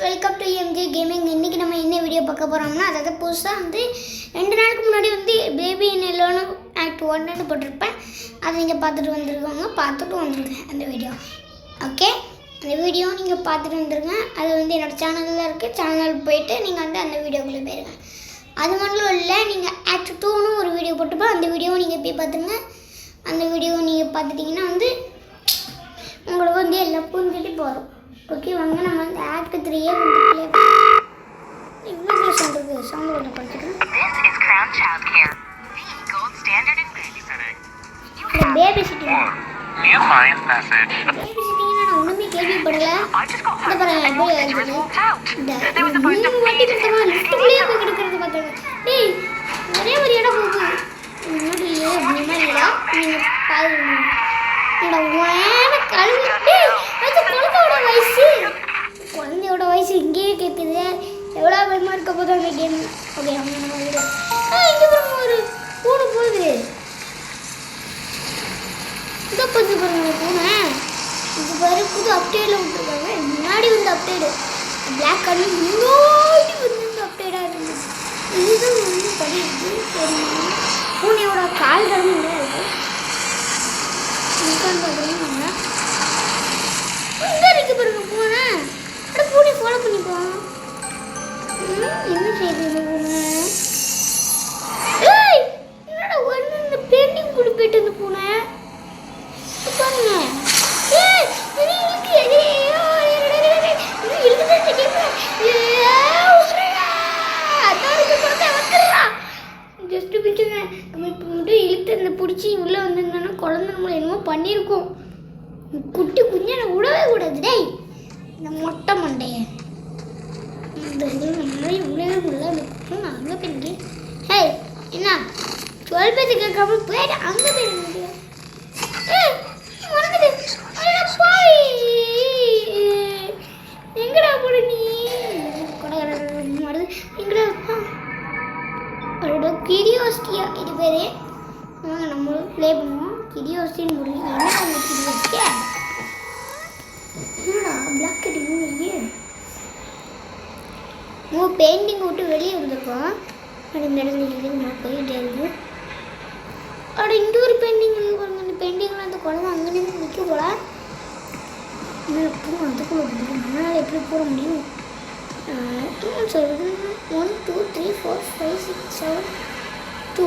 Welcome to MJ gaming. இன்றைக்கி நம்ம என்ன வீடியோ பார்க்க போகிறோம்னா, அதாவது புதுசாக வந்து 2 நாளுக்கு முன்னாடி வந்து பேபி இன் எல்லோன்னு ஆக்ட் 1 போட்டிருப்பேன். அதை நீங்கள் பார்த்துட்டு வந்துருங்க அந்த வீடியோ. ஓகே, அந்த வீடியோ நீங்கள் பார்த்துட்டு வந்துருங்க. அது வந்து என்னோடய சேனலில் இருக்குது. சேனல் போயிட்டு நீங்கள் வந்து அந்த வீடியோக்குள்ளே போயிருங்க. அது மட்டும் இல்லை, நீங்கள் ஆக்ட் 2ன்னு ஒரு வீடியோ போட்டுப்போம். அந்த வீடியோவை நீங்கள் போய் பார்த்துருங்க. அந்த வீடியோவை நீங்கள் பார்த்துட்டிங்கன்னா வந்து உங்களுக்கு வந்து எல்லாம் புரிஞ்சுட்டு போகிறோம். ஓகே, வாங்க நம்ம வந்து ஆக்ட் 3 இவ்வளோ சொல்கிறது சவுண்ட் ஒன்று படிச்சுக்கிறேன். பேபி சிட்டிங் நான் ஒன்றுமே கேள்விப்படலை. இந்த பாருங்க எப்படி இருக்குது. இந்த 3 வாட்டி கொடுத்தவங்க லிஃப்ட்டுக்குள்ளேயே போய் கிடக்கிறது பார்த்துருங்க. டேய், நிறைய ஒரு இடம் போகுது. முன்னாடி அப்படி மாதிரி இல்லை, நீங்கள் பாருங்க. இந்த கழுவி குழந்தையோட வயசு இங்கேயே கேட்குது. எவ்வளோ பயமாக இருக்க போதும் அந்த கேம். ஓகே, அவங்க நம்ம இங்கே ஒரு பூனை போகுது. இதை கொஞ்சம் பாருங்க பூனை. இது பாரு புது அப்டேட்டில் விட்டுருக்காங்க. முன்னாடி வந்து அப்டேடு பிளாக் கலர் முன்னாடி வந்து இந்த அப்டேட்டாக இருந்தது. இதுதான் வந்து படிக்குது. தெரியுமா, பூனையோட கால்களும் இல்லை இருக்குது. பார்க்குறீங்க இங்கே இருக்கு பாருங்க பூனை. அட பூனை ஃபாலோ பண்ணிப்போம். என்ன செய்யுது இந்த பூனை? ஏய், என்னடா ஒன்று இந்த பெயிண்டிங் கூட போயிட்டு இந்த பூனை பாருங்க. ஏய், ஜஸ்ட் பிடிச்சுங்க. நம்ம இப்போ மட்டும் இழுத்து அந்த பிடிச்சி உள்ளே வந்திருந்தோன்னா குழந்தை நம்மளை என்னமோ பண்ணியிருக்கோம். குட்டி குஞ்சனை விடவே கூடாது. டேய், இந்த மொட்டை மண்டையை இந்த இதில் நம்மளே விடவே முடியல. நான் அங்கே போயிருக்கேன். ஹே, என்ன 12 பேருக்கு கேட்காம போயிட்டு அங்கே போயிருக்க. எங்கடா போட நீ வருது எங்கடா? கிரியோஸ்டியா இது பேர். வாங்க நம்மளும் ப்ளே பண்ணுவோம். கிரியோஸ்டின்னு முடியும். என்ன அந்த கிரியோஸ்டியா? என்னடா பிளாக் கட்டிங் இல்லையே. பெயிண்டிங் விட்டு வெளியே வந்திருக்கோம். அப்படி இந்த இடத்துல போயிட்டே இருக்கு. அப்படி இங்கே ஒரு பெயிண்டிங் பாருங்க. அந்த பெயிண்டிங்கில் அந்த குழந்தை அங்கே நின்று நிற்க போல. பூ அதுக்குள்ள நம்மளால் எப்படி போட முடியும்? சொல்லுது 1 2 3 4 5 6 7 2.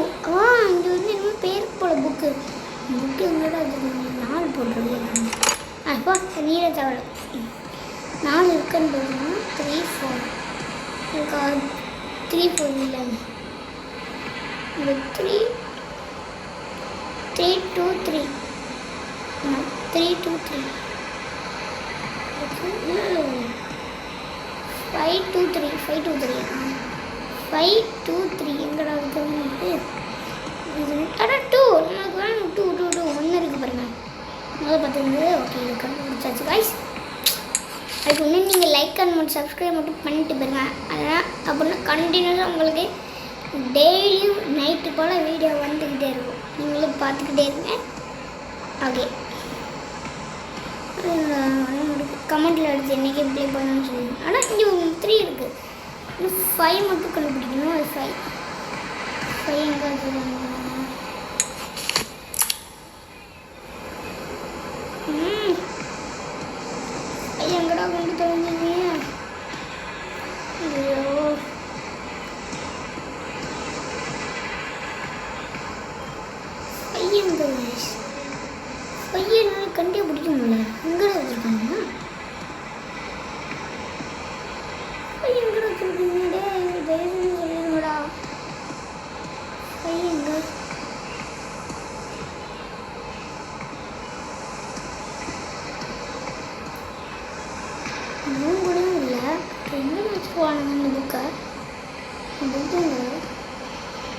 இங்கே வந்து இன்னும் பேருக்கு போல புக்கு எங்கேடா அது 4 போடுறது. அப்போ நீரை தவிர 4 இருக்குன்னு போதுன்னா 3 4 எனக்கு 3 4 இல்லை. இந்த 3 2 3 3 2 3 5 2 3 5 2 3 5 2 3 எங்கடா இருக்கு? இது அட 2 நமக்கு வேணும். 2 2 2 1 இருக்குது பாருங்க. முதல்ல பார்த்துருந்து ஓகே இது கண்டுபிடிச்சாச்சு கைஸ். அதுக்கு முன்னே நீங்கள் லைக் அண்ட் சப்ஸ்கிரைப் மட்டும் பண்ணிட்டு போயிருங்க. அதனால் அப்படின்னா கண்டினியூஸாக உங்களுக்கு டெய்லியும் நைட்டு போல் வீடியோ வந்துக்கிட்டே இருக்கும். நீங்களும் பார்த்துக்கிட்டே இருங்க. ஓகே, கமெண்ட்டில் எடுத்து என்றைக்கு ப்ளே பண்ணணும்னு சொல்லுங்கள். ஆனால் இங்கே 3 இருக்குது. இன்னும் 5 மட்டும் கண்டுபிடிக்கணும். அது 5 எங்கே இருக்குது? எங்கடா கொண்டு தொலைஞ்சிங்க? ஐயோ, எங்கே பையனால் கண்டே பிடிக்க முடியல. எங்கடா வச்சுருக்காங்க? எங்கடா வச்சுருக்கீங்க? தயவு சொல்லிடுங்கடா. எங்க கூட இல்லை. எங்கே வச்சுக்குவானுங்க இந்த புக்கை?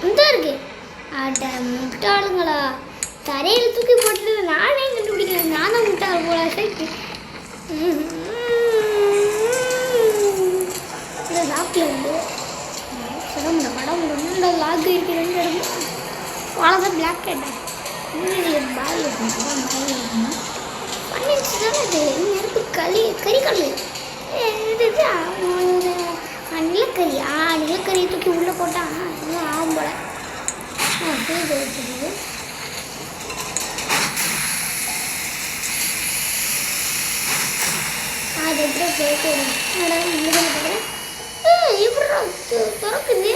இந்த இருக்கு. அட முட்டாளுங்களா, தரையில் தூக்கி போட்டு நானே கண்டுபிடிக்கிறேன். நானும் முட்டாள் போல சேர்த்து இந்த லாக்கில் வந்து சிரம படம் ஒன்று லாக் இருக்கிறேன்னு கிடக்கும். அவ்வளோதான் பிளாக் கேட்டேன். பாய் இருக்கணும் பண்ணிடுச்சு தானே. அது நெருப்பு கறிக்கல் நிலக்கரி நிலக்கரியை தூக்கி உள்ளே போட்டால் இன்னும் ஆகும் போல வச்சுருது. அது எப்படி போயிட்டு பார்க்குறேன் எப்படி திறக்குது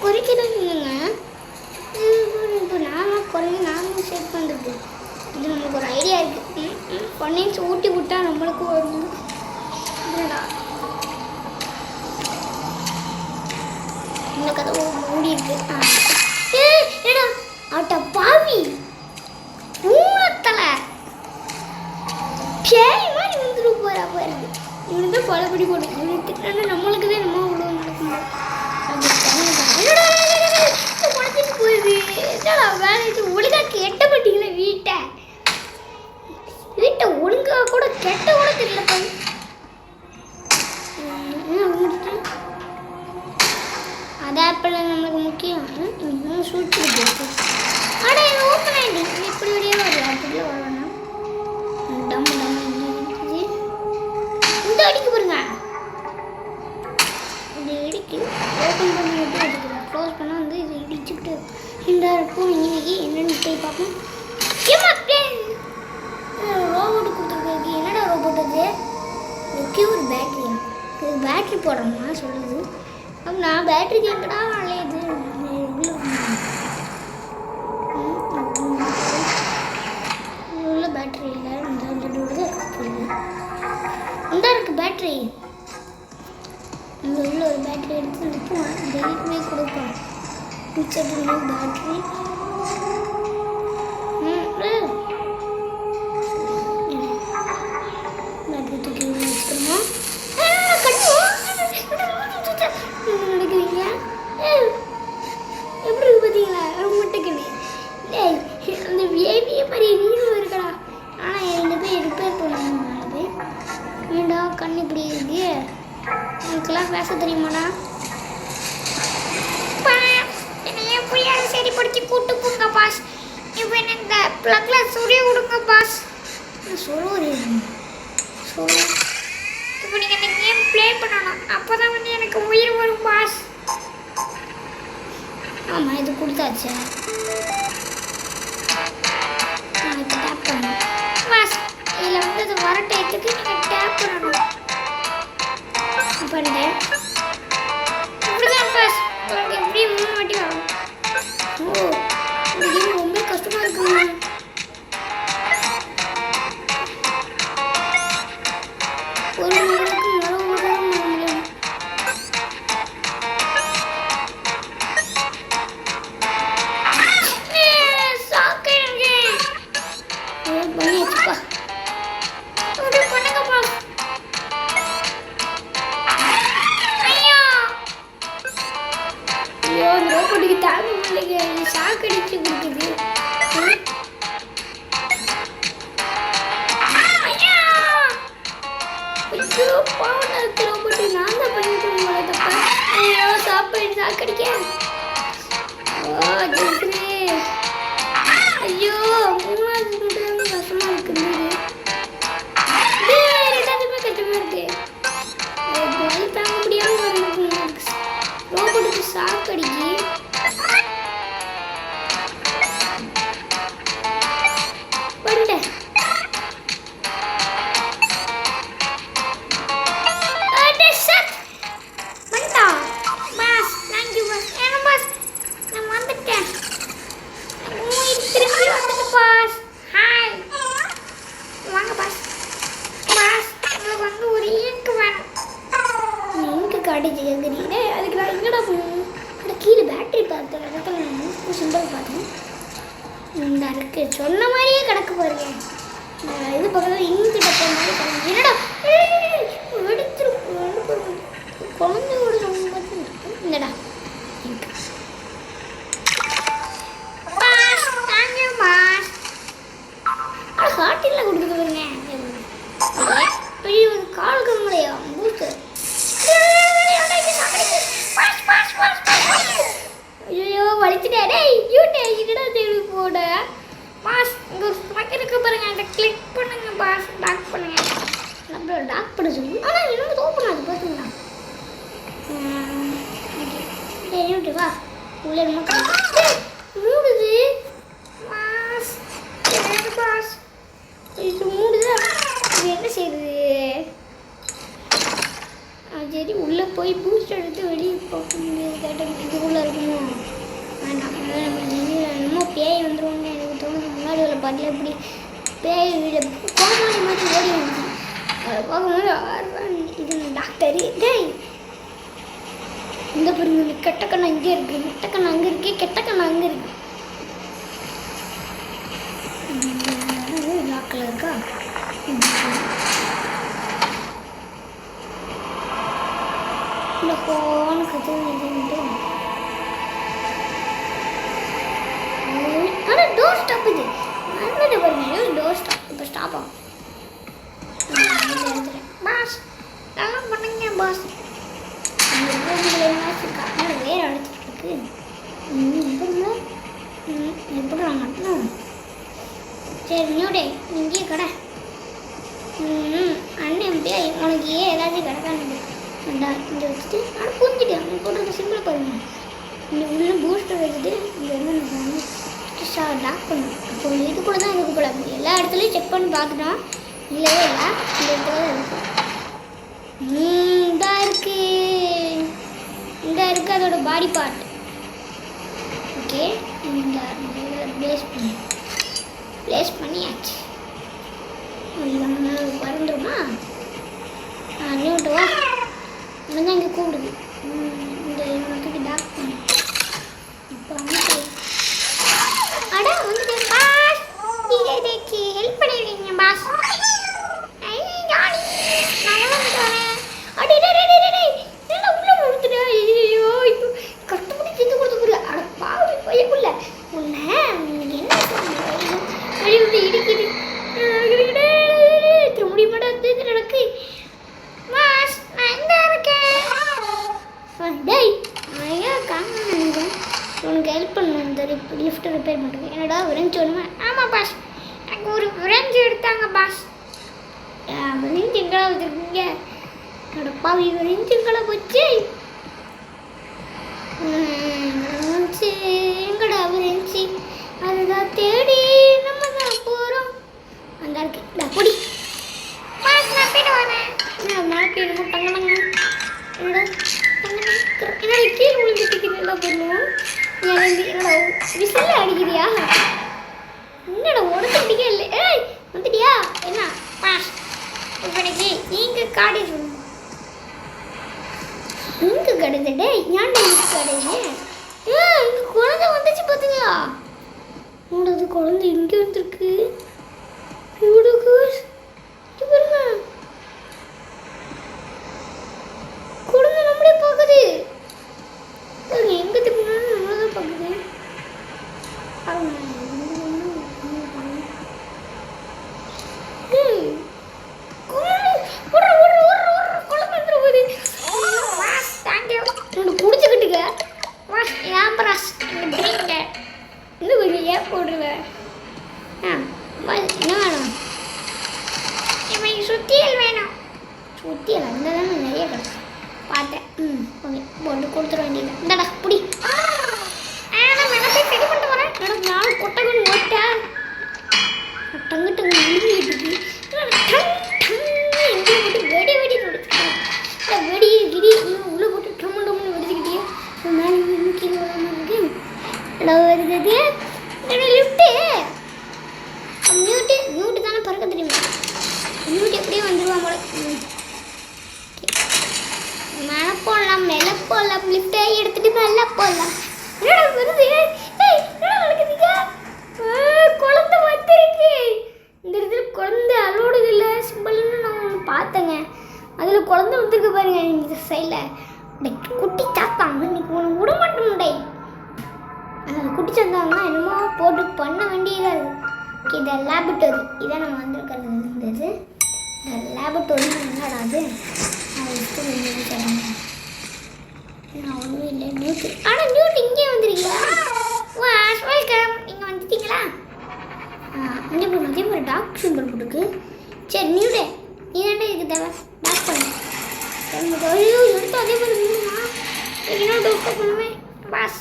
குறைக்கிறதுங்க. இப்போ நானும் குறைஞ்சி நானும் ஷேப் பண்ணுறது. இது நம்மளுக்கு ஒரு ஐடியா இருக்குது. பன்னீர் ஊட்டி விட்டா நம்மளுக்கு ஒரு இந்த கதை மூடி இருக்கு. ஏடா ஆட்டா பாவி ஊனத்தலை பேய் மாதிரி வந்துட்டு போகிறா பாருங்க. இவனுக்கு தான் கொலைப்படி போடும். இவனுக்கு நம்மளுக்கு தான் நம்ம அவ்வளோ நடக்கும். குறைச்சிட்டு போயிடுது. என்னடா வேலை ஒழுங்கா கெட்ட மாட்டீங்களா வீட்டை ஒழுங்காக கூட கெட்ட கூட தெரியல போய் அது ஆப்பிள் நம்மளுக்கு முக்கியம். சூழ்ச்சி ஆனால் இது ஓப்பன் ஆகிடுச்சு. இப்படி வழியே வருது அப்படியே வரணும். டம்மு டம்மு இந்த அடிக்கு பாருங்க. இது இடிக்கு ஓப்பன் பண்ணி எப்படி வச்சுக்கிறோம். க்ளோஸ் பண்ணால் வந்து இது இடிச்சுக்கிட்டு இந்த இருக்கும். இன்னைக்கு என்னென்னு போய் பார்ப்போம். ரோபோட்டு கொடுத்துருக்கு. என்னடா ரோபோட் அது? முக்கிய ஒரு பேட்டரியா? இது பேட்ரி போடுறோமா சொல்லுது. அப்போ நான் பேட்டரி கேட்கடா அலையுது. உள்ள பேட்டரி இல்லை. இந்த இருக்கு பேட்டரி. இங்கே உள்ள ஒரு பேட்டரி எடுத்து நிற்போம். டெய்லியுமே கொடுப்போம். பேட்டரி தூக்கி வச்சுக்கிறோமா? நடக்குறீங்க எப்படி இருக்கு பார்த்தீங்களா? முட்டைக்கண்ணு அந்த வேவிய மாதிரி நீரும் இருக்கடா. ஆனால் இந்த போய் ரிப்பேர் பண்ணது ஏண்டா கண்ணு இப்படி இருக்கு. உனக்குலாம் பேச தெரியுமாடா? என்னைய புரியாது. சரி படிச்சு கூட்டு போங்க பாஸ். இப்போ என்ன இந்த ப்ளக்ல சொரிய விடுங்க பாஸ். சொல்லுவாரு சொல்லு. இப்போ நீங்கள் இந்த கேம் ப்ளே பண்ணணும். அப்போ தான் வந்து எனக்கு உயிர் வரும் பாஸ். ஆமாம் இது கொடுத்தாச்சு. நான் இப்போ டேப் பண்ணணும் பாஸ். இதில் வந்து இது வர டயத்துக்கு நீங்கள் டேப் பண்ணணும். பண்ணிட்டேன். இப்படிதான் பாஸ். உங்களுக்கு எப்படி 3 வாட்டி வரும். ஓ இந்த கேம் ரொம்ப கஷ்டமாக இருக்குங்க. ஒரு மணிக்கு முடியும். பண்ணியாச்சுப்பா. பண்ணுங்க பாஸ். ஐயோ ரோபோட்டுக்கு தாங்க முடியலைங்க. ஷாக் அடிச்சு கொடுக்குது. ஐயோ பாவம் ரோபோட்டு நான் தான் பண்ணிட்டு உங்களை தப்பா. ஐயோ சாப்பாடு சாக்கடிக்க. ஓ ஜெயிக்கிறே. ஐயோ 3வது மட்டும் கஷ்டமா இருக்குது. ரெண்டாவதுமே கஷ்டமா இருக்கு. வலி தாங்க முடியாம ரோபோட்டுக்கு சாக்கடிக்கு. பண்ணிட்டேன். காட்டேஜ் கேட்குறீங்க. அதுக்கு நான் எங்கடா போகணும்? கீழே பேட்டரி பார்த்தேன். இடத்துல சிம்பிள் பார்த்தேன். இந்த இருக்கு சொன்ன மாதிரியே கிடக்கு பாருங்க. இது பக்கத்தில் இங்கு டப்பா மாதிரி கிடக்கு. என்னடா எடுத்துரு குழந்தையோட ரொம்ப இருக்கு. என்னடா ஹாட்டில் கொடுத்துட்டு பாருங்க. பெரிய ஒரு கால் கம்மலையா பூத்து. ஐயோ வலிச்சுட்டே என்னடா தேடி போட பாஸ். உங்கள் பக்கம் இருக்க பாருங்க. அதை கிளிக் பண்ணுங்க பாஸ். பேக் பண்ணுங்க. சாப்பிடுது. ஆனால் இன்னும் ஓப்பன் ஆகுது பார்த்தீங்களா? ஓகே வா உள்ளே மூடுது. பாஸ் பாஸ் இது மூடுதா? இது என்ன செய்யுது? சரி உள்ளே போய் பூஸ்ட் எடுத்து வெளியே போக முடியாது. கேட்டால் இதுக்குள்ளே இருக்குமோ? வேண்டாம். என்னமோ பேய் வந்துடுவாங்க எனக்கு தோணுது. முன்னாடி உள்ள பாட்டில் இப்படி பேய் கோமாளி மாதிரி ஓடி வந்துச்சு. அதை பார்க்கும்போது இது டாக்டரு டேய் இந்த பாருங்க கெட்ட கண்ணா இங்கே இருக்குது, கெட்ட கண்ணா அங்கே இருக்கே, கெட்ட கண்ணா அங்கே இருக்கு. லாக்கில் இருக்கா? இந்த ஃபோன் கற்றுக்கிட்டு ஆனால் டோர் ஸ்டாப் இது நல்லது பாருங்க. டோர் ஸ்டாப் இப்போ ஸ்டாப் ஆகும். பாஸ் நல்லா பண்ணுங்க பாஸ். வேறு அடிச்சிட்டு இருக்கு. எப்படி மாட்டணும்? சரி நியூடே இங்கேயே கடை. அண்ணன் எப்படியா உனக்கு ஏதாச்சும் கிடக்கான்னு இங்கே வச்சுட்டு ஆனால் புரிஞ்சுட்டேன். அவங்க போட்டு சிம்பிள் பாருங்க. இங்கே உள்ள பூஸ்டர் வச்சுட்டு இங்கே வந்து லாக் பண்ணும். அப்போ இது கூட தான் இருக்கு போல. எல்லா இடத்துலையும் செக் பண்ணி பார்த்துட்டோம். இல்லவே இல்லை, இந்த இடத்துல தான் இருக்கும். இந்த இருக்குது அதோட பாடி பார்ட். ஓகே இந்த ப்ளேஸ் பண்ணியாச்சு. பறந்துருமா? நியூட்டுவா தான் இங்கே கூப்பிடுது. இந்த இவனுக்கு டாக் பண்ணு. இப்போ வந்து அட வந்துட்டு பாஸ் இதுக்கு ஹெல்ப் பண்ணிடுவீங்க பாஸ். உனக்கு ஹெல்ப் பண்ண இந்த லிஃப்ட்டை ரிப்பேர் பண்ணுறது. என்னடா விரைஞ்சி ஒன்றுமே? ஆமாம் பாஸ் எனக்கு ஒரு விரைஞ்சி எடுத்தாங்க பாஸ். விரைஞ்சி எங்கடா வச்சுருக்கீங்க? என்னோட பாவி விரைஞ்சி எங்கடா போச்சு? எங்கடா விரைஞ்சி? அதுதான் தேடி நம்ம தான் போகிறோம். அந்த இருக்கு பொடி பாஸ். நான் போய்ட்டு வரேன். மழை தங்கமங்க என்னோட கீழே விழுந்துட்டு நல்லா பண்ணுவோம். என்னோட விசில் அடிக்கிறியா? என்னோட உடம்புக்கே இல்லை. ஏய் வந்துட்டியா? என்ன பாஸ் இப்படிக்கு நீங்கள் காடி சொல்லுங்க. இங்கே கிடையாது. டேய் ஏன்டா இங்கே கிடையாது? இங்கே குழந்தை வந்துச்சு பார்த்தீங்களா? உங்களது குழந்தை இங்கே வந்துருக்கு. இவ்வளோக்கு பாருங்க குழந்தை நம்மளே பார்க்குது. எங்க திரும்பினாலும் நம்மளதான் பார்க்குது. குடிச்சுக்கிட்டுக்க ஏன் பிரஸ் இன்னும் கொஞ்சம் ஏன் போடுருவேன். என்ன வேணும்? சுத்தியல் வேணும். சுத்தியல் அந்த தானே நிறைய கிடக்கும் பார்த்தேன். ஓகே போட்டு கொடுத்துட வேண்டியது. இந்தடா புடி. நான் போய் சரி பண்ணிட்டு வரேன். எனக்கு நாலு கொட்டகன் ஓட்டேன். டங்கு டங்கு நழுவிட்டுருக்கு. எங்கே போட்டு வெடி வெடி துடிச்சுக்கிறேன். வெடி கிடி உள்ளே போட்டு டம்மு டம்முன்னு வெடிச்சுக்கிட்டே மேலே கீழே வராமல் இருக்கு. வருது என்னோட லிஃப்ட்டு. மியூட்டு தானே பறக்க தெரியுமா? மியூட் எப்படியும் வந்துடுவான் போல. மேலே போடலாம் மேலே போடலாம். லிஃப்ட்டை எடுத்துட்டு மேலே போடலாம். என்னடா வருது? என்னடா நடக்குதுங்க? குழந்தை வந்துருக்கு. இந்த இடத்துல குழந்தை அலோடு இல்லை சிம்பிள்னு நான் ஒன்று பார்த்தேங்க. அதில் குழந்தை வந்துருக்கு பாருங்க. இந்த சைடில் குட்டி சாத்தாங்க. இன்னைக்கு உனக்கு விட மாட்டோம்டே. அதில் குட்டி சாத்தாங்கன்னா என்னமோ போட்டு பண்ண வேண்டியதாக இருக்குது. இதை லேபரட்டரி இதான் நம்ம வந்திருக்கிறது. இருந்தது இந்த லேபரட்டரி என்னடா அது? நான் ஒன்றும் இல்லை நியூட்டு. ஆனால் நியூட்டு இங்கே வந்துருக்கீங்களா? வெல்கம். இங்கே வந்துட்டீங்களா? இங்கே போய் மதியம் ஒரு டாக் சிம்பிள் போட்டுருக்கு. சரி நியூடே நீ தாண்டா இதுக்கு தேவை. பேக் பண்ணு. ஐயோ எடுத்து அதே மாதிரி விடுமா? இன்னொரு டோர் பண்ணுமே பாஸ்.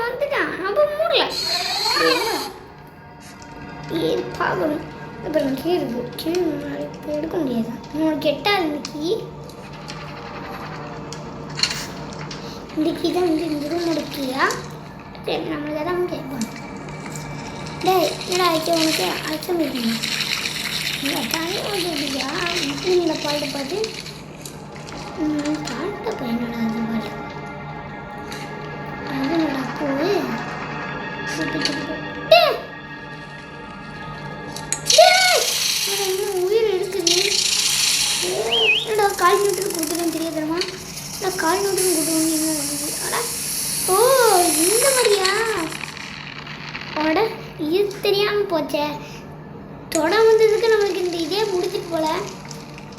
வந்துட்டான். அப்போ மூடல பார்க்கணும். அப்புறம் கீ இருக்கு. கீ இப்போ எடுக்க முடியாது. உனக்கு எட்டாது இந்த கீ தான் வந்து இந்த ரூமோட கீயா? சரி நம்மளுக்கு தான் கேட்போம். டேய் என்னடா ஆயிடுச்சு உனக்கு? அச்சம் இருக்கீங்க இல்லை தனி வந்துருக்கியா? இந்த பாட்டு பார்த்து பாட்டை பையனோட அது பாரு. அது என்னடா பூ உயிர் இருக்குது. என்னடா கால் நோட்டுக்கு கொடுத்துருன்னு தெரியாதமா? நான் கால் நோட்டுக்கு கொடுத்து என்ன நடக்குது? அடா ஓ இந்த மாதிரியா? அட இது தெரியாமல் போச்சே. தொட வந்ததுக்கு நம்மளுக்கு இந்த இதே முடிச்சுட்டு போல.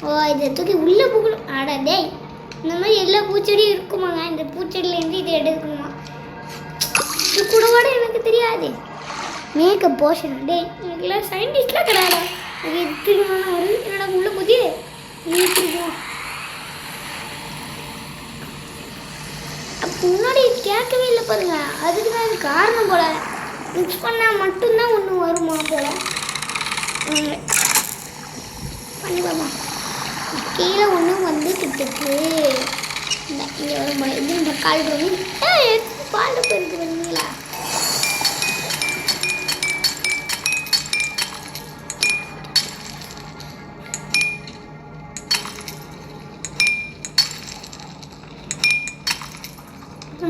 ஓ இதை தூக்கி உள்ளே பூக்கணும். அட டேய் இந்த மாதிரி எல்லா பூச்செடியும் இருக்குமாங்க. இந்த பூச்செடியிலேருந்து இதை எடுக்கணுமா? இது கூடவாட எனக்கு தெரியாது. மேக்கப் போஷன் டேய் எனக்குலாம் சயின்டிஸ்ட்லாம் கிடையாது. அது எடுத்துக்கணும்னா ஒரு என்னோட உள்ள புதிய எடுத்துக்கணும். அப்போ முன்னாடி கேட்கவே இல்லை பாருங்க. அதுக்கு தான் அது காரணம் போல. மிக்ஸ் பண்ணால் மட்டும்தான் ஒன்று வருமா போல. பண்ணி பாப்பா. கீழே ஒன்று வந்துக்கிட்டு இங்கே வரும் போல. இது இந்த கால் பண்ணி பால் போயிருக்கு பண்ணுங்களா?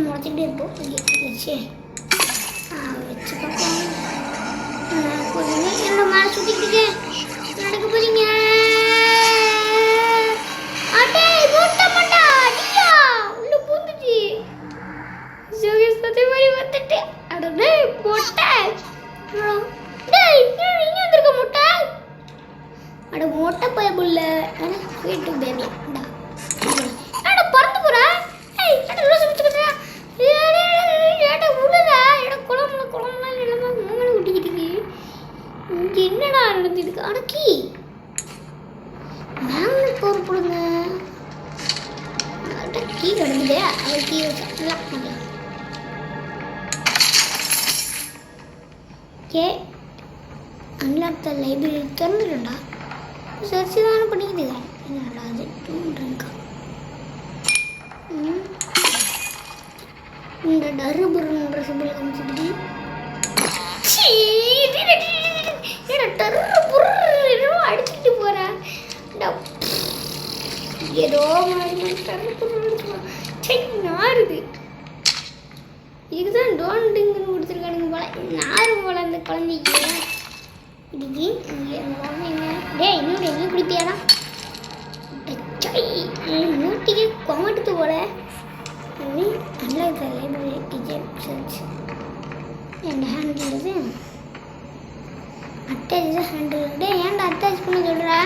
முளைச்சிக்கிட்டே இருப்போம். வச்சு வச்சு பார்ப்போம். என்னோட மேலே சுற்றிக்கிட்டு நடக்க போறீங்க. அடே போட்ட மாட்டா அடியா உள்ள பூந்துச்சு. அதே மாதிரி வந்துட்டு அடே போட்ட டேய் இங்க வந்திருக்க முட்டை. அட மொட்டை பயபுள்ள வீட்டு பேபி அட பறந்து போறா. ஏய் அட ரோஸ் வச்சுக்கடா. ஏடா உடடா எட குளம்லாம் இல்லாம மூங்கல ஊட்டிக்கிட்டு இங்க என்னடா நடந்துருக்கு? அடக்கி மேக்னெட் பவர் போடுங்க. அட கீ கடந்துதே. அது கீ வச்சு லாக் பண்ணலாம். ஓகே அன்லாக் த லைப்ரரி திறந்துடா. சர்ச் தானே பண்ணிக்கிது. என்னடா அது தூண்டுறேங்க்கா. இந்த டருபுருன்ற சிம்பிள் காமிச்சிட்டு அடிச்சுட்டு போறா. ஏதோ நாருது. இதுதான் டோன்ட்டுங்கன்னு கொடுத்துருக்கானுங்க போல. நாரும் போல அந்த குழந்தைக்கு. இடிக்கு டே இன்னொரு எங்கேயும் குடிப்பியாடா? நூட்டிக்கு கொமட்டுத்து போல. நல்லா லைப்ரரி கிச்சன் சர்ச் என் ஹேண்டில் இது அட்டாச் தான் ஹேண்டில். டே ஏன்டா அட்டாச் பண்ண சொல்கிறா?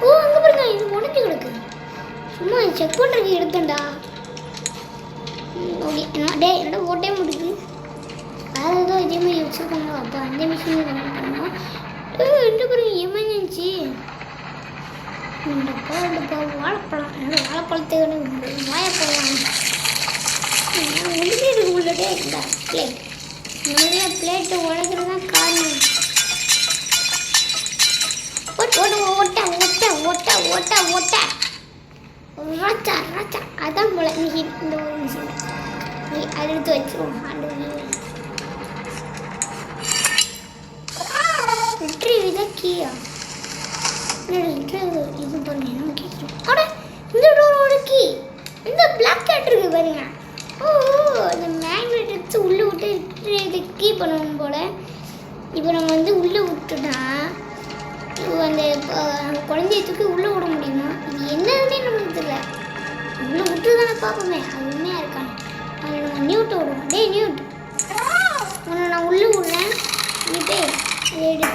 ஓ அங்கே பாருங்க இது உடஞ்சி கிடக்கு. சும்மா செக் பண்ணுறதுக்கு எடுத்தேன்டா. ஓகே டே என்னோட ஓட்டே முடியுது. வேறு ஏதோ இதே மாதிரி வச்சுருக்காங்க. அப்போ அந்த மிஷின் கனெக்ட் பண்ணோம். என்ன பாருங்க எமர்ஜென்சி இந்த வாழைப்பழம். என்னோட வாழைப்பழத்தை வாழைப்பழம் ஒன்றுமே இருக்கு உள்ளே. இந்த பிளேட் நிறைய பிளேட்டு உடைக்கிறது தான் காரணம். ஓட்ட ஓட்ட ஓட்ட ஓட்ட ஓட்ட ஓட்ட ராச்சா ராச்சா அதான் போல மிஷின். இந்த ஒரு மிஷின் அது எடுத்து வச்சிருவோம். ரிட்ரீவ் இதை கீயா ரிட்ரீவ் இது பாருங்க என்ன கேட்குறோம். அட இந்த டோரோட கீ இந்த பிளாக் கேட் இருக்கு பாருங்க. ஓ அந்த மேக்னெட் எடுத்து உள்ளே விட்டு இதை கீ பண்ணுவோம் போல். இப்போ நம்ம வந்து உள்ளே விட்டுட்டா அந்த குழந்தைய தூக்கி உள்ளே விட முடியுமா? இது என்னதுன்னே நமக்கு தெரியல. உள்ளே விட்டு தானே பார்ப்போமே அது உண்மையாக இருக்காங்க. அதை நம்ம நியூட்டை விடுவோம். டே நியூட் உன்னை நான் உள்ளே விட்றேன். நீ போய் எடு.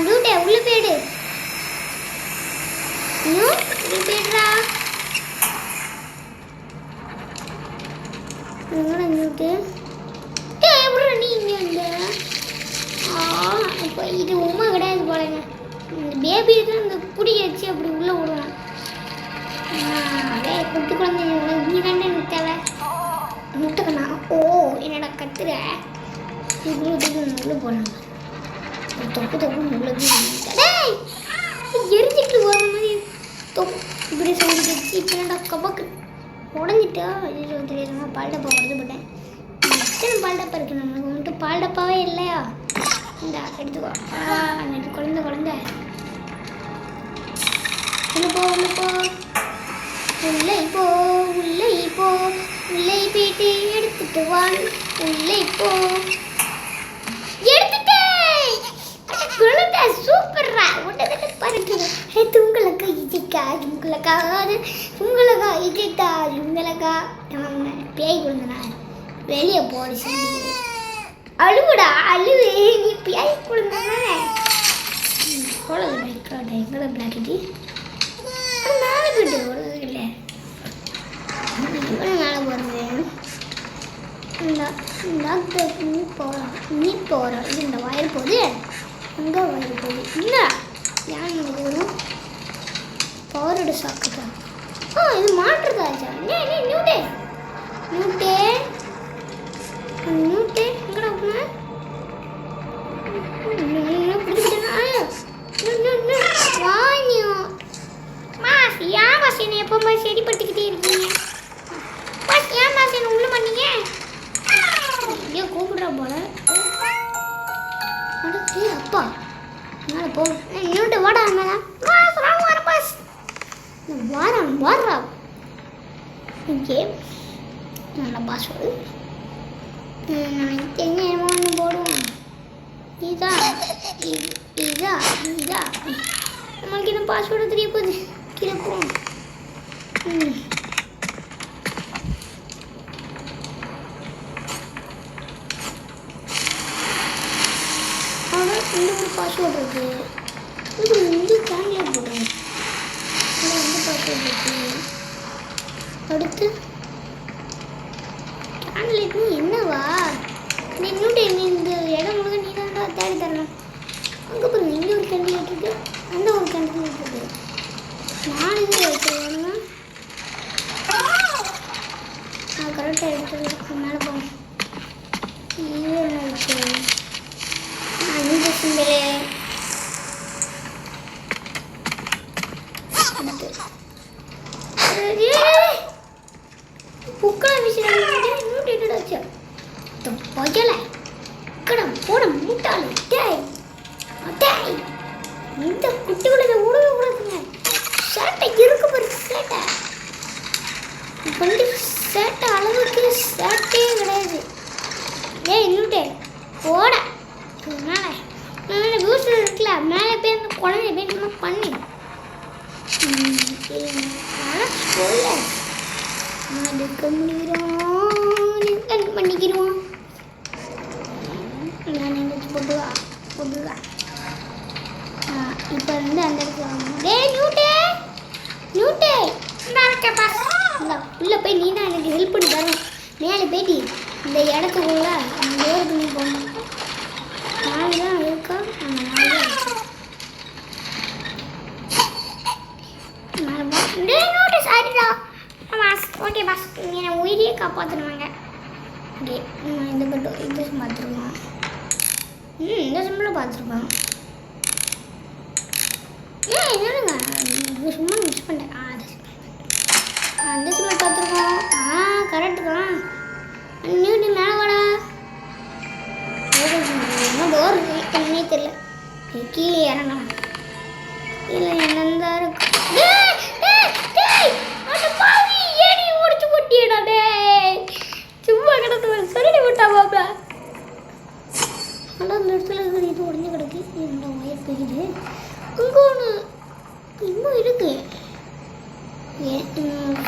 நியூட்டே உள்ளே போயிடு. நியூட் நீ போய்டுறா. நியூட்டு எப்படி நீ இங்கே வந்து இப்போ இது உமா கிடையாது போலங்க. இந்த பேபி தான் இந்த குடி வச்சு அப்படி உள்ளே விடுவான். அதே குட்டி குழந்தைங்க நீ தானே எனக்கு தேவை. முட்டைக்கண்ணா ஓ என்னடா கத்துற இவ்வளோ தூரம் உள்ளே போனாங்க. தொப்பு தொப்பு உள்ளே போய் எரிஞ்சிட்டு போகிற மாதிரி தொப்பு இப்படி செஞ்சு வச்சு இப்போ என்னடா கபக்கு உடஞ்சிட்டா. ஐயோ தெரியாதுமா பால் டப்பா உடஞ்சு போட்டேன். எத்தனை பால் டப்பா இருக்குது நம்மளுக்கு வந்துட்டு பால் டப்பாவே இல்லையா. இந்த எடுத்துக்கோ. குழந்தை குழந்தை உள்ளே போ உள்ளே போ உள்ளே போ உள்ளே போ உள்ளே போயிட்டு எடுத்துட்டு வாள் உள்ளே போ. எடுத்துட்டேன் குழந்தை சூப்பர்ரா. உடனே பாருங்க துங்களக்கா இஜிக்கா துங்களக்கா துங்களக்கா இஜிட்டா துங்களக்கா. பேய் குழந்தைனா வெளியே போடி சொல்லி அழுவுடா அழுவு. நீ பேய் குழந்தை உலக பிளாக் எங்களை பிளாக்கிட்டு மேலே போயிட்டு உலக இல்லை மேலே போகிறது. டாக்டர் நீ போகிற இது இந்த வயர் போகுது அங்கே வயர் போகுது இல்லை ஏன் நமக்கு வரும் பவரோட சாக்கு தான். இது மாற்றுதாச்சா நியூட்டே நியூட்டே நியூட்டே எங்கடா ஏன் பாஸ் என்ன எப்போ செடிப்படுத்திக்கிட்டே இருக்கீங்க பாஸ்? ஏன் பாஸ் என்ன உள்ள பண்ணீங்க? ஐயோ கூப்பிடுறா போல. அடுத்து அப்பா மேலே போ இன்னொன்று வாடா மேலே வர பாஸ் வாரம் வாடுறா. ஓகே நல்ல பாஸ்வேர்டு நான் என்னமோ ஒன்று போடுவோம். இதா இதா இதா நம்மளுக்கு என்ன பாஸ்வேர்டு தெரிய போகுது. கீழே போவோம். ஆனால் இந்த ஒரு பாஸ்வேர்டு இருக்குது. இது வந்து கேண்டில் போடுறேன். வந்து பாஸ்வேர்டு இருக்குது. அடுத்து கேண்டிலேட்னு என்னவா இன்னொன்று இந்த இடம் முழுக்க நீ தான் தேடி தரணும். அங்கே பாருங்க இங்கே ஒரு கேண்டிலேட் இருக்குது அந்த ஒரு கேண்டிலேட் இருக்குது. 4 இது வச்சுருவானுங்க. நான் கரெக்டாக எடுத்துருக்கு மேலே போவோம். இது என்ன இருக்கு இந்த சிம்பிளே புக்கா விஷயம் இன்னொரு பொஜல கடம் போட முட்டாளு டேய் டேய் இந்த குட்டி குழந்தை உடவே கூடாதுங்க. சேட்டை இருக்கு பாரு சேட்டை வந்து சேட்டை அளவுக்கு சேட்டையே கிடையாது. இன்னுட்டே போட மேலே மேலே பூஸ்டர் இருக்குல்ல மேலே போய் அந்த குழந்தைய போய் பண்ணி சொல்ல அதுக்கு முடிகிறோம் பண்ணிக்கிறோம். நான் எங்கேயாச்சும் போட்டுவா போட்டுவா. இப்போ வந்து அந்த இடத்துல நியூட்டே நியூட்டே இந்த உள்ளே போய் நீ தான் எனக்கு ஹெல்ப் பண்ணி தரணும். மேலே போயிட்டு இந்த இடத்துக்குள்ள அந்த டோருக்கு நீ போகணும். 4 தான் இருக்கா அந்த 4 தான் இருக்கு. சாரிடா பாஸ். ஓகே பாஸ் என்னை உயிரியே காப்பாற்றணுவாங்க. ஓகே இந்த பட்டம் இந்த பார்த்துருக்கோம். இந்த சிம்பிளும் பார்த்துருக்கோம். என்னங்க இது சும்மா மிஸ் பண்ணிட்டேன். அந்த சிம்பிள் பார்த்துருக்கோம். கரெக்டு தான். நியூட்டி மேலே வாடா. என்ன டோர் என்னன்னே தெரியல. கீழே இறங்கலாம். இல்லை என்னந்தா இருக்கு. ஏடி முடிச்சு போட்டியடா டே சும்மா கிடத்து சரி விட்டா பாப்பா. ஆனால் அந்த இடத்துல இருக்கிற இது உடஞ்சி கிடக்கு. என்னோட வயர் போகுது. அங்கே ஒன்று இன்னும் இருக்கு.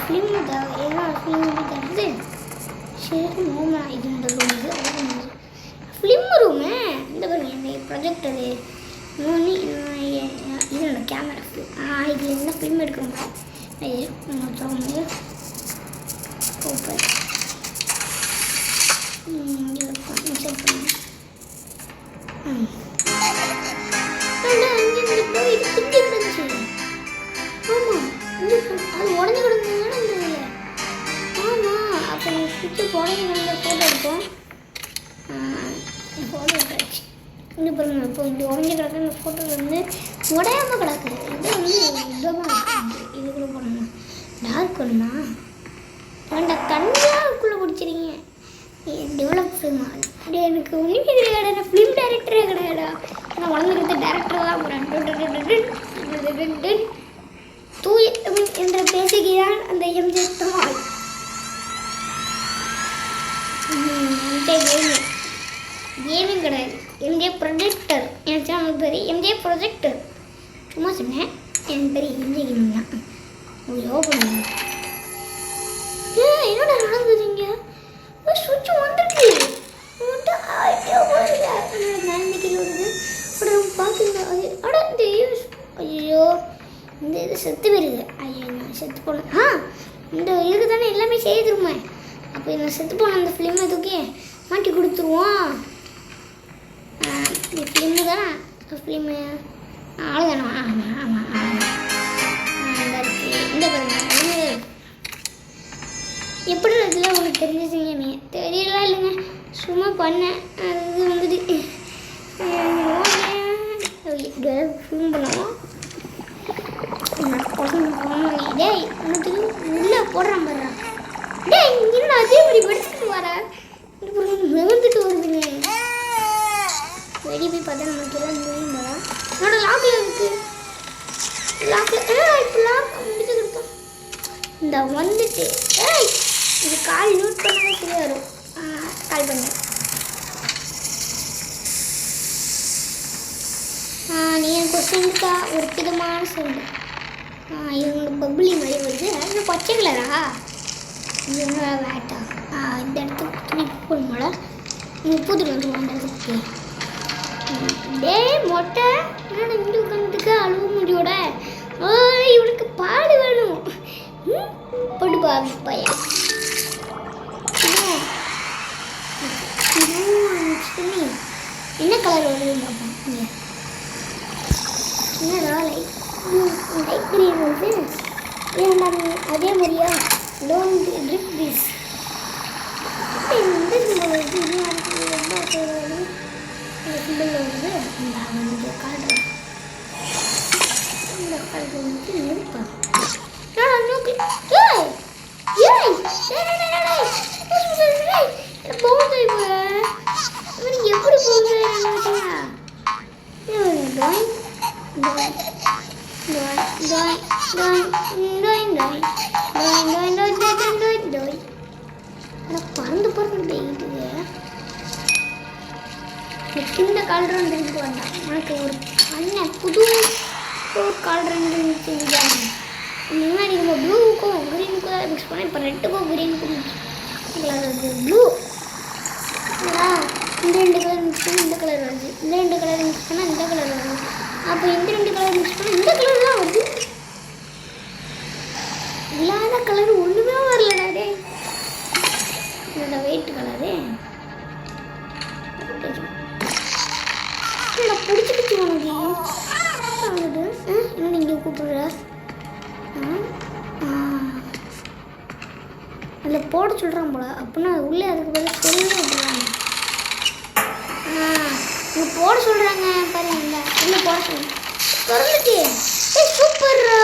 ஃபிலிம் என்ன ஃபிலிம் தருது. சரி நோமா இது இந்த ரூம் இது ஃபிலிம் ரூமு இந்த பாருங்க இந்த ப்ரொஜெக்டரு இதோட கேமரா இது என்ன ஃபிலிம் எடுக்கணும். ஓப்பன் செட் பண்ணி இந்த ஃபோட்டோ எடுத்தோம். ஃபோட்டோ எடுத்தாச்சு. இங்கே பாருங்க, இப்போ இப்படி உடஞ்சி கிடக்கு. இந்த ஃபோட்டோ வந்து உடையாமல் கிடக்குது. இது வந்து இதமாக இருக்குது. இது கூட பண்ணணும். டார்க் ஒன்றா வேண்டாம், கண்ணாக்குள்ளே பிடிச்சிருங்க. டெவலப் ஃபிலிமா அப்படி எனக்கு ஒன்றுமே கிடையாது. நான் ஃபிலிம் டைரக்டரே கிடையாடா. நான் வளர்ந்துக்கிட்ட டேரக்டர் தான் போகிறேன். தூய தமிழ் என்ற பேசுகிறான் அந்த எம்ஜே தமிழ். கேமிங் கிடையாது, எம்ஜே ப்ரொஜெக்டர். என் சேனல் பேர் எம்ஜே ப்ரொஜெக்டர். சும்மா சொன்னேன், என் பேர் எம்ஜே கேமிங் தான். ஓப்பன் என்னோட நடந்துறீங்க சுவிட்ச் வந்துருக்கு. பார்க்குங்க அது அட ஐயோ இந்த இது செத்து போயிருது. ஐயோ நான் செத்து போனேன். இந்த இதுக்கு தானே எல்லாமே செய்துருமே. அப்போ நான் செத்து போனேன். அந்த ஃபிலிமை தூக்கி மாட்டி கொடுத்துருவோம். இந்த ஃபிலிமு தானே ஃபிலிமு அவ்வளோதானா? ஆமாம் ஆமாம் ஆமாம். இந்த பாருங்க எப்படி இதில் உங்களுக்கு தெரிஞ்சிச்சிங்க? நீ தெரியலாம் இல்லைங்க, சும்மா பண்ணேன். அது வந்துட்டு ஃபோன் பண்ணுவோம். டேய் உனக்கு உள்ளே போடுறான் பாரு. டேய் இங்கே அதே மாதிரி படிச்சுட்டு வர மிதந்துட்டு வருதுங்க. வெளியே போய் பார்த்தா நமக்கு எல்லாம் தெரியும் பாரா. என்னோட லாக்கில் இருக்கு. லாக்கில் இப்போ லாக் முடிச்சு கொடுத்தோம். இந்த வந்துட்டு இது கால் நோட் பண்ணாலே சரியாக வரும். கால் பண்ணேன். நீங்கள் கொஸ்டின்க்கா ஒரு விதமான சவுண்டு. இவங்க பப்ளி மாதிரி வருது. இது பச்சை கலரா? இது என்ன வேட்டா? இந்த இடத்துக்கு துணி போடணும்ல. பூத்துட்டு வந்துடுவோம் அந்த இடத்துக்கு. டே மொட்டை என்னோட இங்கே உட்காந்துக்க அழுவ முடியோட. இவனுக்கு பாடு வேணும். போட்டுப்பா பையன். என்ன கலர் வருதுன்னு பார்ப்போம். இங்கே என்னடா லைட் கிரீன் வருது. ஏன்டா அதே மாதிரியா? Don't trip this. இந்த சிம்பிள் வருது. இது ரொம்ப வருது. இந்த சிம்பிள் வருது. இந்த வந்து காட்டுறேன். இந்த காலத்தில் வந்து நிற்பேன். நோக்கி போகுது. இப்போ எப்படி போகுது? பறந்து பறந்து போய்கிட்டு இந்த கலர் வந்துருக்கு. வேண்டாம் உனக்கு ஒரு அண்ணன் புது கலர் செஞ்சுட்டாங்க. முன்னாடி நம்ம ப்ளூவுக்கும் க்ரீனுக்கும் தான் மிக்ஸ் பண்ணோம். இப்போ ரெட்டுக்கும் க்ரீனுக்கும் மிக்ஸ் கலர் வருது. ப்ளூ இந்த ரெண்டு கலர் மிக்ஸ் பண்ணால் இந்த கலர் வருது. இந்த ரெண்டு கலர் மிக்ஸ் பண்ணால் இந்த கலர் வருது. அப்போ இந்த ரெண்டு கலர் மிக்ஸ் பண்ணால் இந்த கலர் தான் வருது. இல்லாத கலர் ஒன்றுமே வரலடா. டே என்னோட வெயிட் கலரு பிடிச்சிக்கிச்சு உனக்கு. என்ன நீங்கள் கூப்பிடுற? அதில் போட சொல்கிறான் போல. அப்படின்னா உள்ளே அதுக்கு பதில் சொல்லவே விட்டுறாங்க. இங்கே போட சொல்கிறாங்க பாருங்க. இல்லை உள்ளே போட சொல்லுங்க. திறந்துட்டு சூப்பர்ரா.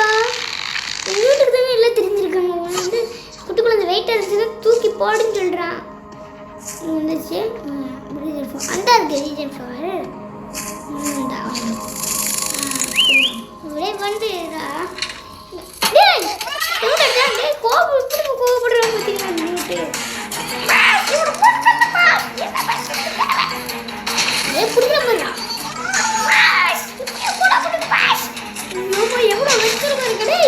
எங்கள் வீட்டுக்கு தானே எல்லாம் தெரிஞ்சிருக்காங்க. வந்து குட்டிக்குள்ள அந்த வெயிட்டாக இருந்துச்சு தூக்கி போடுன்னு சொல்கிறான். வந்துச்சு அந்த இருக்குது ரீஜன் ஃப்ளவர். ஒரே வந்துடா. கோவப்படுறாங்க எவ்வளோ வச்சிருக்காரு.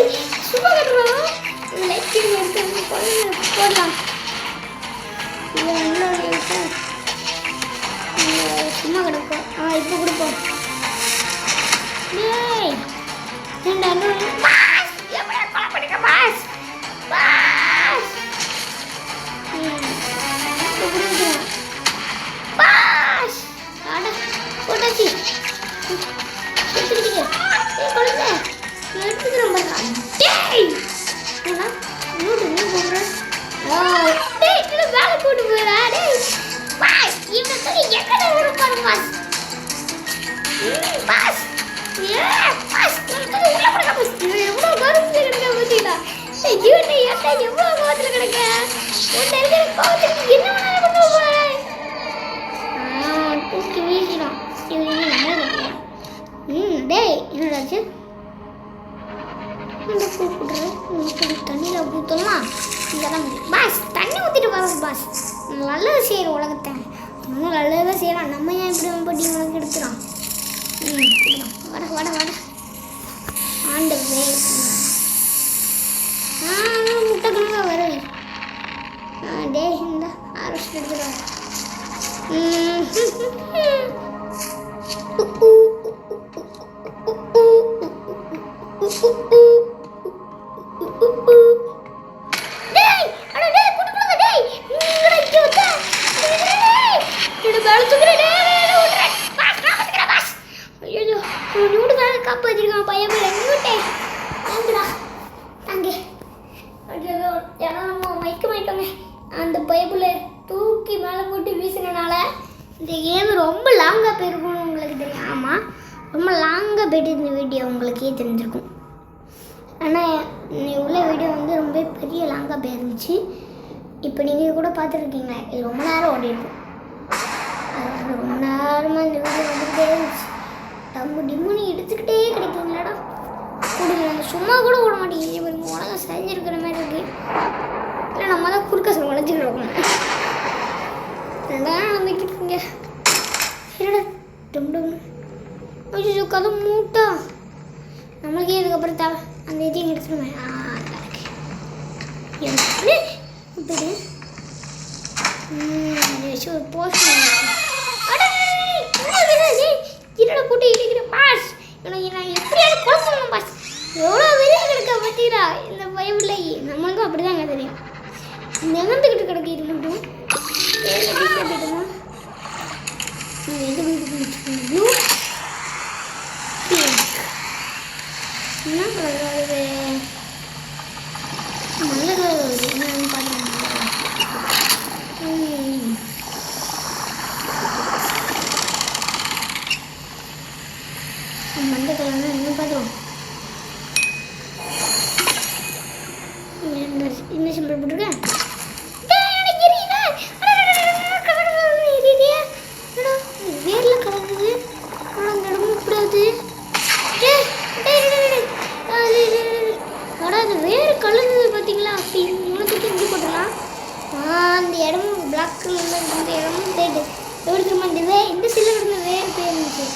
சும்மா கட்டுறோம். போடலாம். சும்மா கிடக்கும். இப்போ கொடுப்போம். போட்டாச்சு. குழந்தை எடுத்துக்கிறோம். வேலை கூட்டு போறா டேய் பாஸ் இவன் சொல்லி எங்கட ஊரு பாரு பாஸ் பாஸ் ஏ பாஸ் உள்ள போடா பாஸ் எவ்வளவு கருப்பு கிடக்க பத்திடா ஐயோ நீ ஏன்டா எவ்வளவு கோவத்துல கிடக்க உன்ன இருக்கிற கோவத்துக்கு என்ன பண்ணால கொண்டு போற தூக்கி வீசிடும் இது என்ன கட்டியா டேய் என்னடாச்சு இந்த கூப்பிடுற தண்ணியில் ஊற்றலாம் இதெல்லாம் பாஸ் தண்ணி ஊற்றிட்டு வரோம் பாஸ் நல்லது செய்கிறோம் உலகத்தை இன்னும் நல்லதாக செய்யலாம் நம்ம ஏன் இப்படி பட்டி உனக்கு எடுத்துகிறோம் வட வட வட ஆண்டு முட்டை கணக்கா வரவி டே இந்த அரெஸ்ட் எடுத்துடுவாங்க காப்பாற்றிருக்கான் பையன் எங்கிட்டே அங்கே மயக்க மாட்டோங்க அந்த பைப்புல தூக்கி மேலே போட்டு வீசினால இந்த கேம் ரொம்ப லாங்காக போயிருக்கும்னு உங்களுக்கு தெரியும். ஆமாம் ரொம்ப லாங்காக போயிட்டு இந்த வீடியோ உங்களுக்கே தெரிஞ்சிருக்கும். ஆனால் நீ உள்ள வீடியோ வந்து ரொம்ப பெரிய லாங்காக போயிருந்துச்சு. இப்போ நீங்கள் கூட பார்த்துருக்கீங்க இது ரொம்ப நேரம் ஓடிருக்கும். ரொம்ப நேரமாக இந்த வீடியோ வந்துக்கிட்டே இருந்துச்சு. டம்மு டிம்முன்னு எடுத்துக்கிட்டே கிடைக்குங்களாடா கொடுங்க சும்மா கூட ஓட மாட்டேங்குது பாருங்க உலகம் செஞ்சிருக்கிற மாதிரி இருக்கு. இல்லை நம்ம தான் குறுக்க சொல்ல உழைச்சிக்கிறோம் ரெண்டாம் நம்பிக்கிட்டு இருக்கீங்க என்னடா டும் டும் ஐயோ கதை மூட்டா நம்மளுக்கே இதுக்கப்புறம் தேவை அந்த இதையும் எடுத்துருவேன் இப்படி ஒரு போஸ்ட் என்னோட கூட்டி இருக்கிற பாஸ் எனக்கு நான் எப்படியாவது குழப்பணும் பாஸ் எவ்வளோ வெளியே கிடக்க பார்த்தீங்களா இந்த பைபிளை நம்மளுக்கும் அப்படி தாங்க தெரியும் நிகழ்ந்துக்கிட்டு கிடக்கு இது மட்டும் போயிட்டுமா எந்த வீட்டுக்கு என்ன கலர் வருது நல்ல கலர் வருது என்னன்னு பார்த்துக்கோங்க மஞ்ச கலர்னா என்ன பார்த்துவோம் என்ன சிம்பிள் போட்டிருக்கேன் வேர்ல கலக்குது ஆனால் அந்த இடமும் இப்படாது அது வேறு கலந்தது பார்த்தீங்களா அப்படி உனக்கு இங்கே போட்டுடலாம் அந்த இடமும் பிளாக் கலரில் இந்த இடமும் தேடு எப்படி திரும்ப இந்த சில்லர் இருந்த வேறு பேர் இருந்துச்சு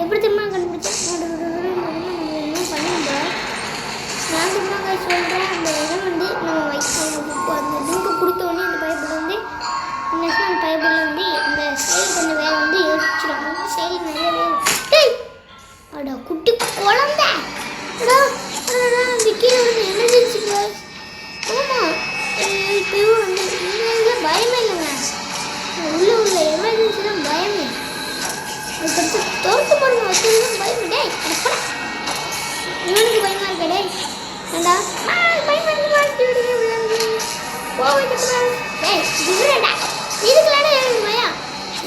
எப்படி திரும்ப கண்டுபிடிச்சேன் பண்ணிடுறோம் நான் திரும்ப சொல்கிறேன் அந்த இடம் வந்து நம்ம அந்த லிங்க்கு கொடுத்தோடனே அந்த பைப்பில் வந்து இன்னும் அந்த பைப்பில் வந்து இந்த செயல் பண்ண வேலை வந்து யோசிச்சிடும் அந்த செயல் நிறைய வேலை அடா குட்டி குழந்த அந்த கீழே வந்து எமர்ஜென்சி கேஸ் ஆமாம் இப்போயும் வந்து இந்த பயமே இல்லைங்க உள்ள எமர்ஜென்சிலாம் பயமே அதுக்கடுத்து தோற்று பாருங்க வச்சுருந்தா பயமே டே இவனுக்கு பயமா இருக்க டே ஏண்டா பயமா இருக்கு இதுடா இதுக்குலாடா எனக்கு பயம்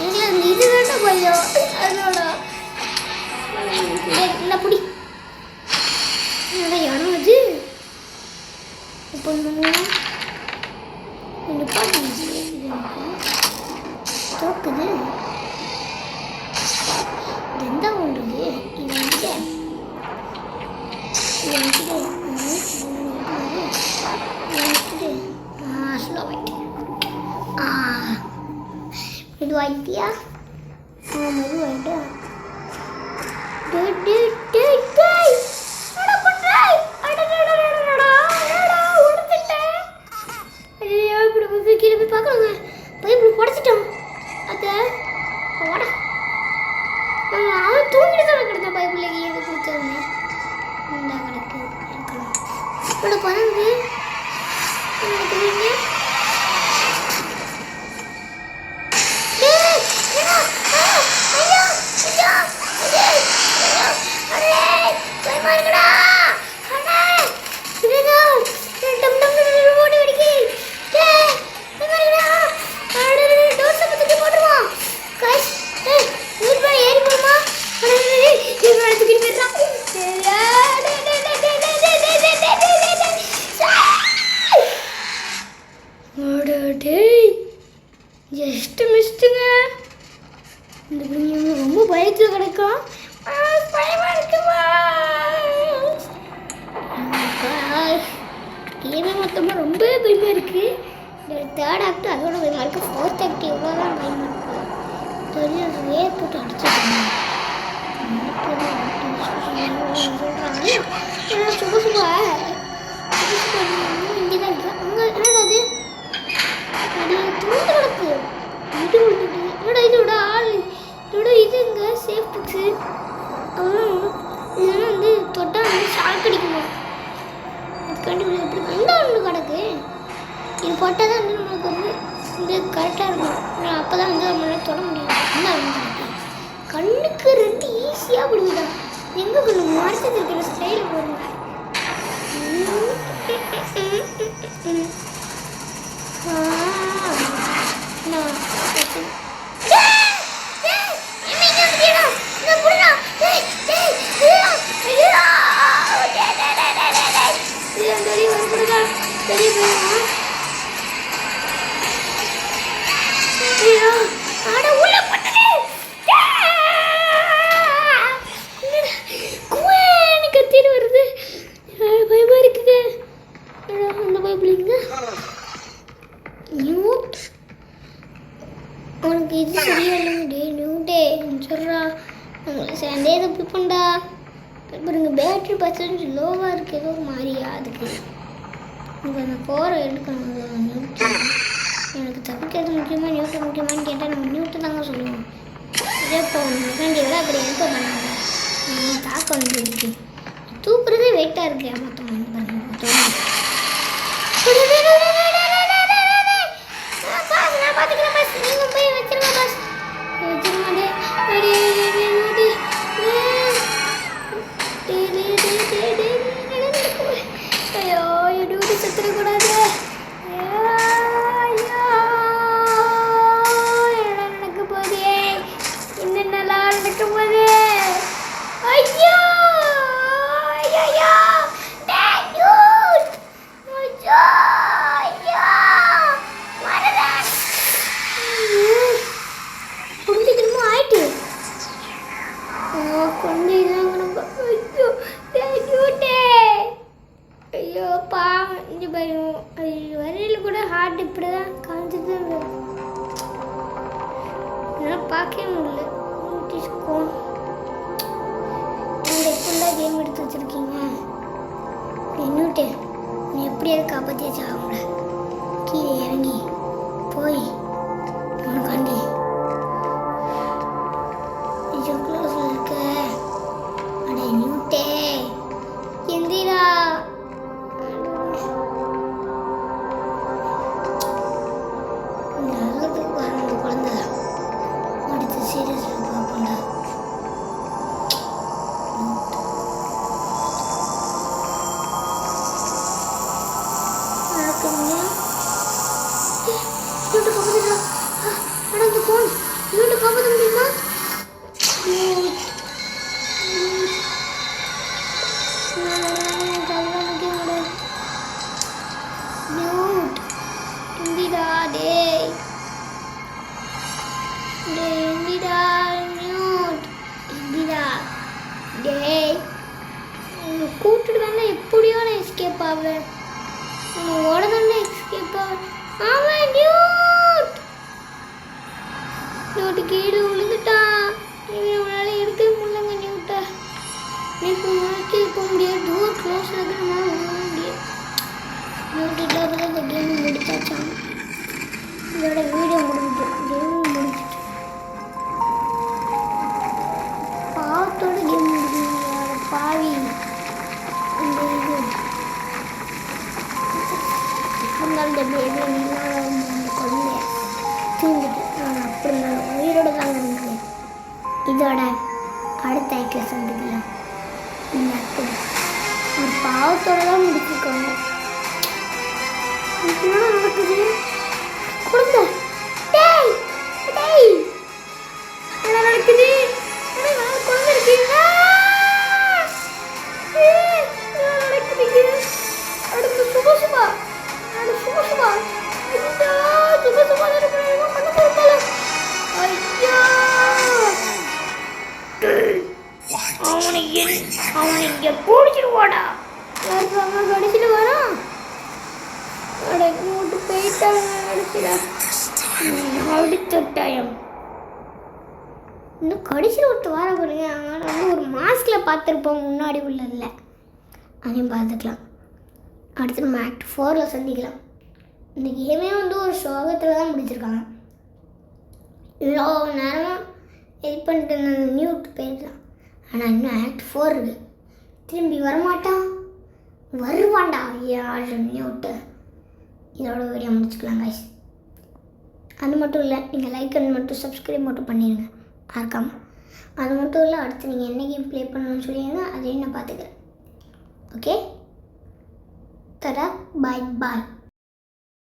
எங்களை அந்த இது வேண்டாம் பயம் அதோட என்ன பிடி என்னடா இடம் அது இப்போ தோக்குது எந்த ஒன்றுது இது வந்து இது வைத்தியா மெதுவாயிட்டா கீழே போய் பார்க்கலாங்க பைப்பில் உடச்சிட்டோம் அதை ஓட அவன் தூங்கிட்டு தான் கிடந்தான் பைப்பில் எது கொடுத்தவனே இந்த கணக்கு இருக்கலாம் இவ்வளோ பறந்து பயத்தில் கிடக்கும். பயமாக இருக்குமா? கேமே மொத்தமாக ரொம்ப பயமாக இருக்குது. தேர்ட் ஆக்ட் அதோட பயமாக இருக்குது. ஃபோர்த் ஆக்ட் எவ்வளோ தான் பயமாக இருக்குது. தெரியும் வேர் போட்டு அடிச்சுருக்காங்க. சுப சுபா இங்கே தான் இருக்கா. அங்கே என்னடா அது தூண்டு கிடக்கு. இது என்னடா இதோட ஆள் இதோட இதுங்க சேஃப் புக்ஸு. இதெல்லாம் வந்து தொட்டால் வந்து ஷாக் அடிக்குமா? அதுக்காண்டி எப்படி அந்த ஒன்று கிடக்கு. இது போட்டால் தான் வந்து நம்மளுக்கு வந்து இந்த கரெக்டாக இருக்கும். அப்போ தான் வந்து நம்மளால் தொட முடியும். அந்த ஒன்று கண்ணுக்கு ரெண்டு ஈஸியாக பிடிக்குதா? எங்கே கண்ணு மறைச்சது இருக்கிற ஸ்டைல் போடுங்க. உனக்கு இது சரியா இல்லைங்க நியூட்டே சொல்கிறா. சண்டே தப்பி பண்ணா பாருங்க. பேட்ரி பர்சன்டேஜ் லோவாக இருக்குது. ஏதோ மாதிரியா அதுக்கு எனக்கு அந்த போரை எடுக்கணும். நியூட்டு எனக்கு தப்பிக்கிறது முக்கியமாக நியூட்டு முக்கியமானு கேட்டால் நம்ம நியூட்டு தாங்க சொல்லுவோம். இதே இப்போ வேண்டிய விட அப்படி எடுக்க பண்ணாங்க. தாக்க வந்துருக்கு. தூக்குறதே வெயிட்டாக இருக்கு. மொத்தம் வரையில் கூட ஹார்ட் இப்படி தான் காமிச்சிட்டு என்னால் பார்க்கவே முடியல. எப்படிலாம் கேம் எடுத்து வச்சுருக்கீங்க? நின்றுட்டு நீ எப்படியாவது காப்பாற்றியாச்சு அவங்கள. கீழே இறங்கி போய் உனக்காண்டி க்ளோஸில் இருக்க. அடே நியூட்டே எந்திரா. கூட்டுட்டு தானே எப்படியோ நான் எஸ்கேப் ஆவேன். ஓட தானே எஸ்கேப் ஆவேன். ஆமாம் நியூட் நியூட்டு கீழே விழுந்துட்டான். இவனால எடுக்கவே முடியலங்க நியூட்டை. இப்போ உனக்கு போக முடியாது. டோர் க்ளோஸ் ஆகுறதுனால போக முடியாது. நியூட்டு இல்லாத இந்த கேம் முடிச்சாச்சான். இதோட வீடியோ முடிஞ்சிட்டு கேம் முடிஞ்சிட்டு பாவத்தோட கேம் முடிஞ்சுங்க. பாவி இந்த இது இந்த பேபி குழந்தைய தூங்கிட்டு அப்படி உயிரோட தாங்க இருந்தது. இதோட அடுத்த ஐக்கிய சந்திக்கலாம். இந்த ஒரு பாவத்தோட தான் முடிச்சிருக்காங்க. என்ன நடக்குது? குழந்தை டேய் டேய் என்ன நடக்குது? குழந்தை இருக்கீங்களா? அடுத்து சுப சுபா சுப சுபா சுப சுபா ஐயா அவனை இங்கே பிடிச்சிருவாடா. அவன் கடைசியில் வரான். மூட்டு போயிட்டாங்க கடைசியில். அடுத்த டைம் இன்னும் கடைசியில் ஒருத்தர் வர பாருங்க. அவனை வந்து ஒரு மாஸ்கில் பார்த்துருப்போம் முன்னாடி உள்ளதில்ல. அதையும் பார்த்துக்கலாம். அடுத்து நம்ம ஆக்ட் 4ல் சந்திக்கலாம். இந்த கேமே வந்து ஒரு சோகத்தில் தான் முடிச்சிருக்காங்க. இவ்வளோ நேரமாக இது பண்ணிட்டு இருந்த மியூட் போயிருக்கலாம். ஆனால் இன்னும் ஆக்ட் 4 இருக்குது. திரும்பி வரமாட்டான். வருவான்டா யார் மியூட்டு. இதோட வீடியோ முடிச்சுக்கலாம் கைஸ். அது மட்டும் இல்லை, நீங்கள் லைக் அண்ட் மட்டும் சப்ஸ்கிரைப் மட்டும் பண்ணிடுங்க மறக்காமல். அது மட்டும் இல்லை, அடுத்து நீங்கள் என்ன கேம் ப்ளே பண்ணணும்னு சொல்லிடுங்க, அதையும் நான் பார்த்துக்கிறேன். ஓகே, தடா, பாய் பாய்.